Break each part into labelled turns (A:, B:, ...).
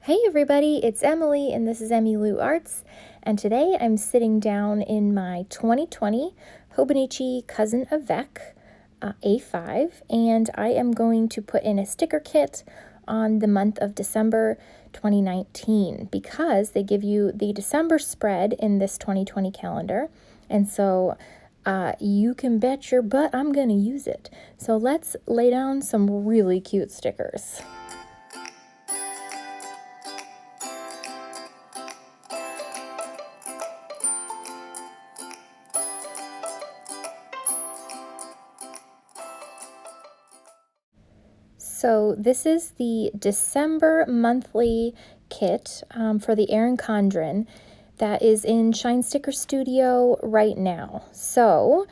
A: Hey everybody, it's Emily and this is Emmylou Arts, and today I'm sitting down in my 2020 Hobonichi Cousin Avec A5, and I am going to put in a sticker kit on the month of December 2019 because they give you the December spread in this 2020 calendar, and so you can bet your butt I'm going to use it. So let's lay down some really cute stickers. So this is the December monthly kit for the Erin Condren that is in Shine Sticker Studio right now. So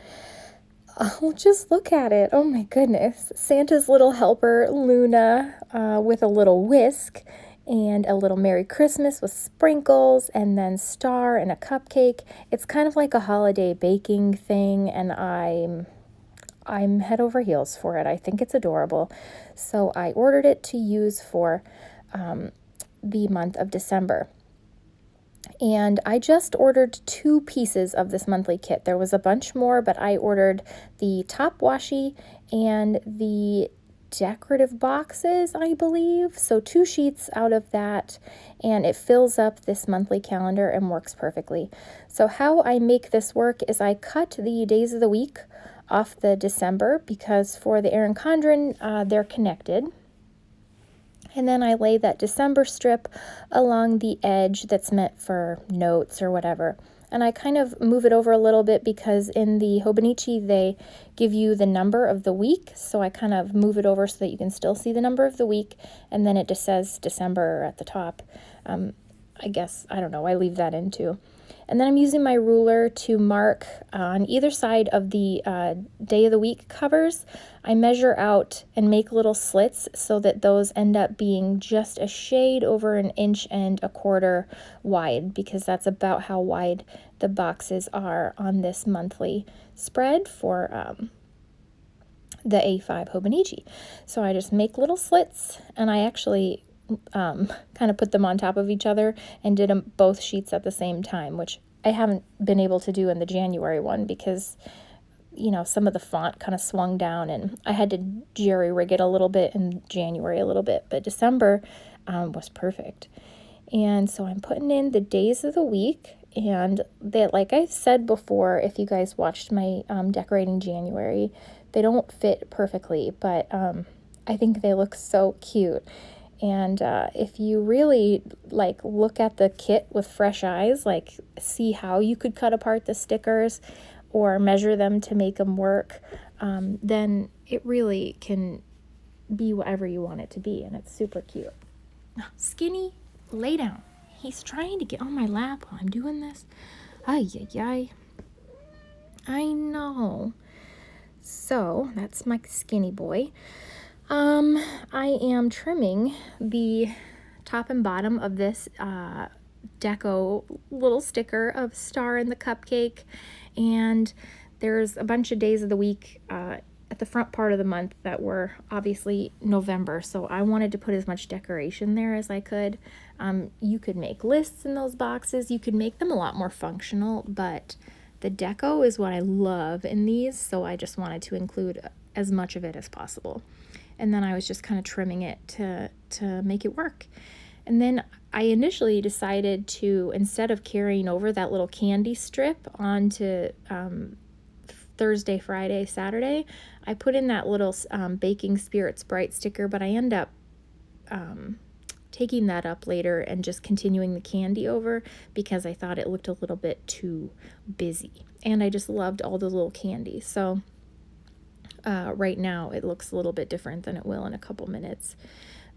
A: just look at it. Oh my goodness. Santa's little helper, Luna, with a little whisk, and a little Merry Christmas with sprinkles, and then star and a cupcake. It's kind of like a holiday baking thing, and I'm head over heels for it. I think it's adorable. So I ordered it to use for the month of December. And I just ordered 2 pieces of this monthly kit. There was a bunch more, but I ordered the top washi and the decorative boxes, I believe. So 2 sheets out of that, and it fills up this monthly calendar and works perfectly. So how I make this work is I cut the days of the week off the December because for the Erin Condren, they're connected. And then I lay that December strip along the edge that's meant for notes or whatever. And I kind of move it over a little bit because in the Hobonichi, they give you the number of the week. So I kind of move it over so that you can still see the number of the week. And then it just says December at the top. I guess, I don't know, I leave that in too. And then I'm using my ruler to mark on either side of the day of the week covers. I measure out and make little slits so that those end up being just a shade over 1.25 inches wide, because that's about how wide the boxes are on this monthly spread for the A5 Hobonichi. So I just make little slits, and I actually kind of put them on top of each other and did them both sheets at the same time, which I haven't been able to do in the January one because, you know, some of the font kind of swung down and I had to jerry rig it a little bit in January a little bit, but December was perfect. And so I'm putting in the days of the week, and that, like I said before, if you guys watched my decorating January, they don't fit perfectly, but I think they look so cute. And if you really look at the kit with fresh eyes, see how you could cut apart the stickers or measure them to make them work, then it really can be whatever you want it to be, and it's super cute. Skinny, lay down. He's trying to get on my lap while I'm doing this. Ay, ay, ay. I know. So that's my skinny boy. I am trimming the top and bottom of this deco little sticker of star and the cupcake, and there's a bunch of days of the week at the front part of the month that were obviously November, so I wanted to put as much decoration there as I could. You could make lists in those boxes, you could make them a lot more functional, but the deco is what I love in these, so I just wanted to include as much of it as possible. And then I was just kind of trimming it to make it work. And then I initially decided to, instead of carrying over that little candy strip onto Thursday, Friday, Saturday, I put in that little Baking Spirits Bright sticker, but I end up taking that up later and just continuing the candy over because I thought it looked a little bit too busy. And I just loved all the little candy. So right now it looks a little bit different than it will in a couple minutes,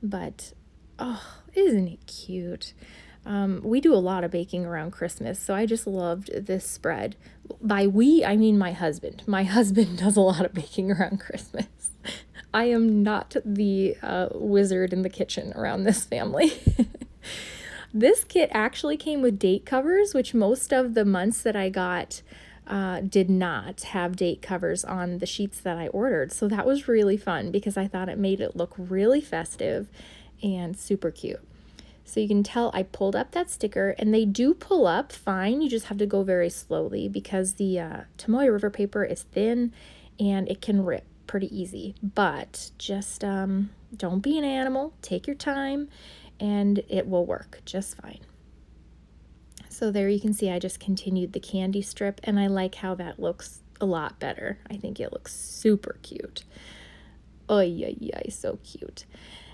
A: but oh, isn't it cute? We do a lot of baking around Christmas, so I just loved this spread. By we, I mean my husband. My husband does a lot of baking around Christmas. I am not the wizard in the kitchen around this family. This kit actually came with date covers, which most of the months that I got did not have date covers on the sheets that I ordered. So that was really fun because I thought it made it look really festive and super cute. So you can tell I pulled up that sticker, and they do pull up fine. You just have to go very slowly because the Tomoe River paper is thin and it can rip pretty easy. But just don't be an animal. Take your time and it will work just fine. So there you can see I just continued the candy strip, and I like how that looks a lot better. I think it looks super cute. Oy, oy, oy, so cute.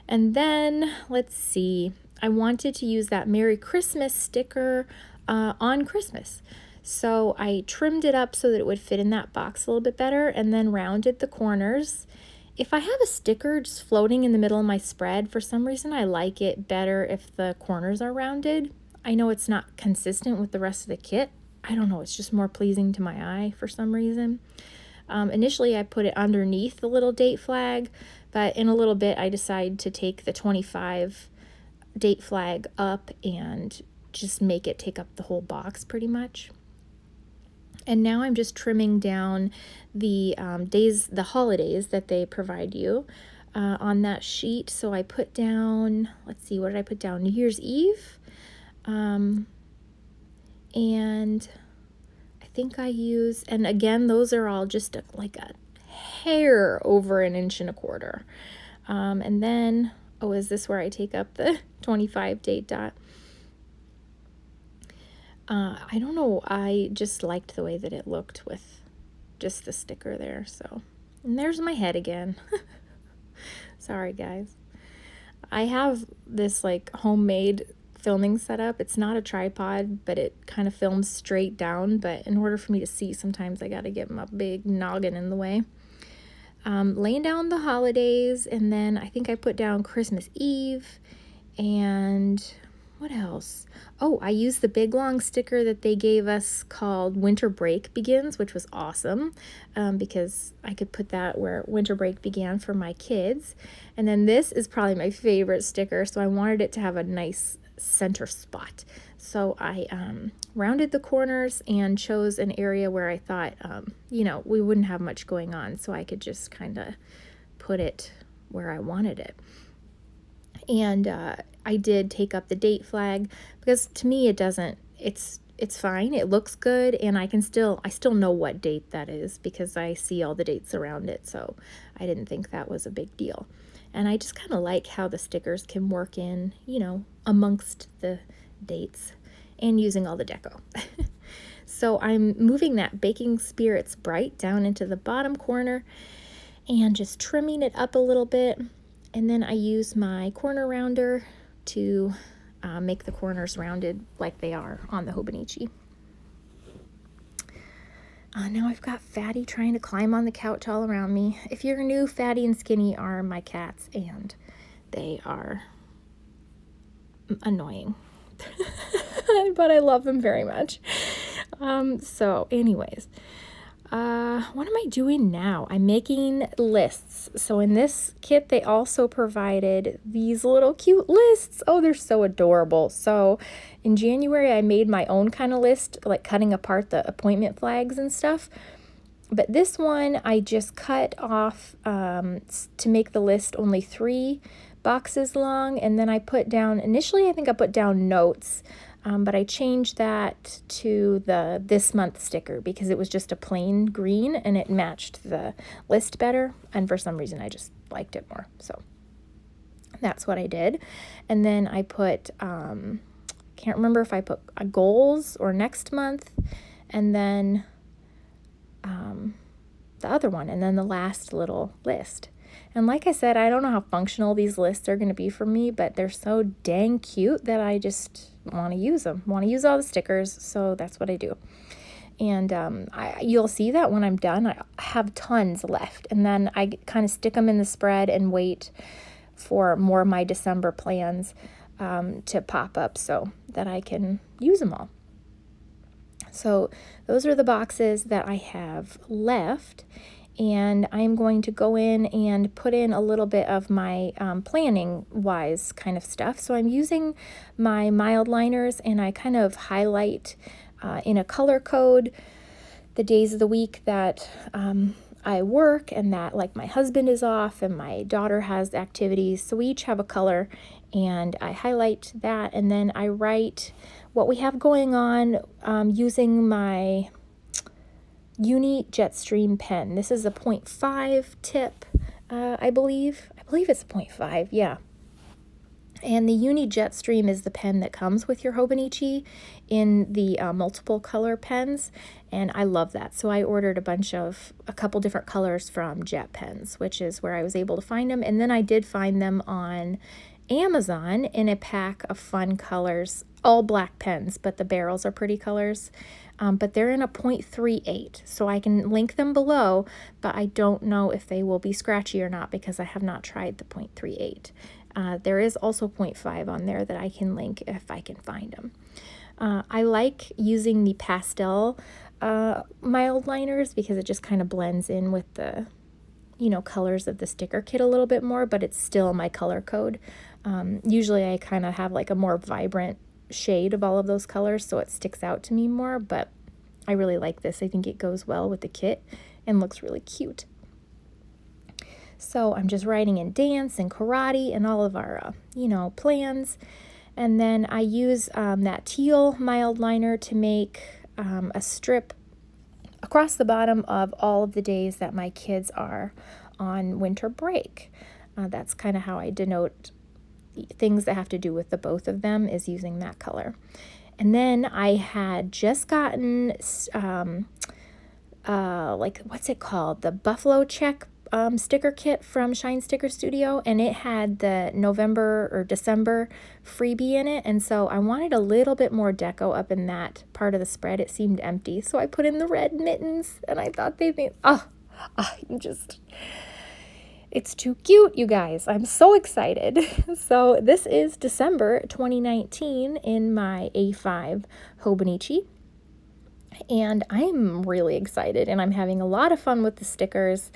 A: And then, let's see, I wanted to use that Merry Christmas sticker on Christmas. So I trimmed it up so that it would fit in that box a little bit better, and then rounded the corners. If I have a sticker just floating in the middle of my spread, for some reason I like it better if the corners are rounded. I know it's not consistent with the rest of the kit. I don't know, it's just more pleasing to my eye for some reason. Initially, I put it underneath the little date flag, but in a little bit, I decided to take the 25 date flag up and just make it take up the whole box pretty much. And now I'm just trimming down the the holidays that they provide you on that sheet. So I put down, let's see, what did I put down? New Year's Eve. And I think I use, and again, those are all just like a hair over 1.25 inches. And then, oh, is this where I take up the 25 date dot? I don't know, I just liked the way that it looked with just the sticker there, so. And there's my head again. Sorry, guys. I have this like homemade filming setup. It's not a tripod, but it kind of films straight down, but in order for me to see, sometimes I gotta get my big noggin in the way. Laying down the holidays, and then I think I put down Christmas Eve, and what else? Oh, I used the big long sticker that they gave us called Winter Break Begins, which was awesome because I could put that where winter break began for my kids. And then this is probably my favorite sticker, so I wanted it to have a nice center spot. So I rounded the corners and chose an area where I thought, you know, we wouldn't have much going on, so I could just kind of put it where I wanted it. And I did take up the date flag because to me it doesn't, it's fine, it looks good, and I still know what date that is because I see all the dates around it, so I didn't think that was a big deal. And I just kind of like how the stickers can work in, you know, amongst the dates and using all the deco. So I'm moving that Baking Spirits Bright down into the bottom corner and just trimming it up a little bit. And then I use my corner rounder to make the corners rounded like they are on the Hobonichi. Now I've got Fatty trying to climb on the couch all around me. If you're new, Fatty and Skinny are my cats, and they are annoying. But I love them very much. So anyways, what am I doing now? I'm making lists. So in this kit, they also provided these little cute lists. Oh, they're so adorable. So in January, I made my own kind of list, like cutting apart the appointment flags and stuff. But this one, I just cut off to make the list only 3 boxes long. And then I put down, initially, I think I put down notes. But I changed that to the this month sticker because it was just a plain green and it matched the list better. And for some reason, I just liked it more. So that's what I did. And then I put, can't remember if I put goals or next month, and then the other one, and then the last little list. And like I said, I don't know how functional these lists are going to be for me, but they're so dang cute that I just want to use them. Want to use all the stickers, so that's what I do. And you'll see that when I'm done, I have tons left. And then I kind of stick them in the spread and wait for more of my December plans to pop up so that I can use them all. So those are the boxes that I have left. And I'm going to go in and put in a little bit of my planning-wise kind of stuff. So I'm using my Mildliners, and I kind of highlight in a color code the days of the week that I work and that, like, my husband is off and my daughter has activities. So we each have a color, and I highlight that, and then I write what we have going on using my Uni Jetstream Pen. This is a 0.5 tip, I believe it's 0.5, yeah. And the Uni Jetstream is the pen that comes with your Hobonichi in the multiple color pens, and I love that. So I ordered a couple different colors from Jet Pens, which is where I was able to find them. And then I did find them on Amazon in a pack of fun colors, all black pens, but the barrels are pretty colors. But they're in a 0.38, so I can link them below, but I don't know if they will be scratchy or not because I have not tried the 0.38. There is also 0.5 on there that I can link if I can find them. I like using the pastel Mildliners because it just kind of blends in with the, colors of the sticker kit a little bit more, but it's still my color code. Usually I kind of have like a more vibrant shade of all of those colors, so it sticks out to me more, but I really like this. I think it goes well with the kit and looks really cute. So I'm just writing in dance and karate and all of our, plans. And then I use that teal Mildliner to make a strip across the bottom of all of the days that my kids are on winter break. That's kind of how I denote things that have to do with the both of them, is using that color. And then I had just gotten what's it called? The Buffalo Check sticker kit from Shine Sticker Studio, and it had the November or December freebie in it, and so I wanted a little bit more deco up in that part of the spread. It seemed empty, so I put in the red mittens, and I thought they'd be, it's too cute, you guys. I'm so excited. So this is December 2019 in my A5 Hobonichi, and I'm really excited, and I'm having a lot of fun with the stickers.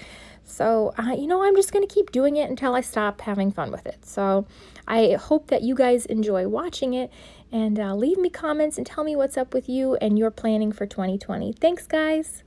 A: So, I'm just going to keep doing it until I stop having fun with it. So I hope that you guys enjoy watching it, and leave me comments and tell me what's up with you and your planning for 2020. Thanks, guys.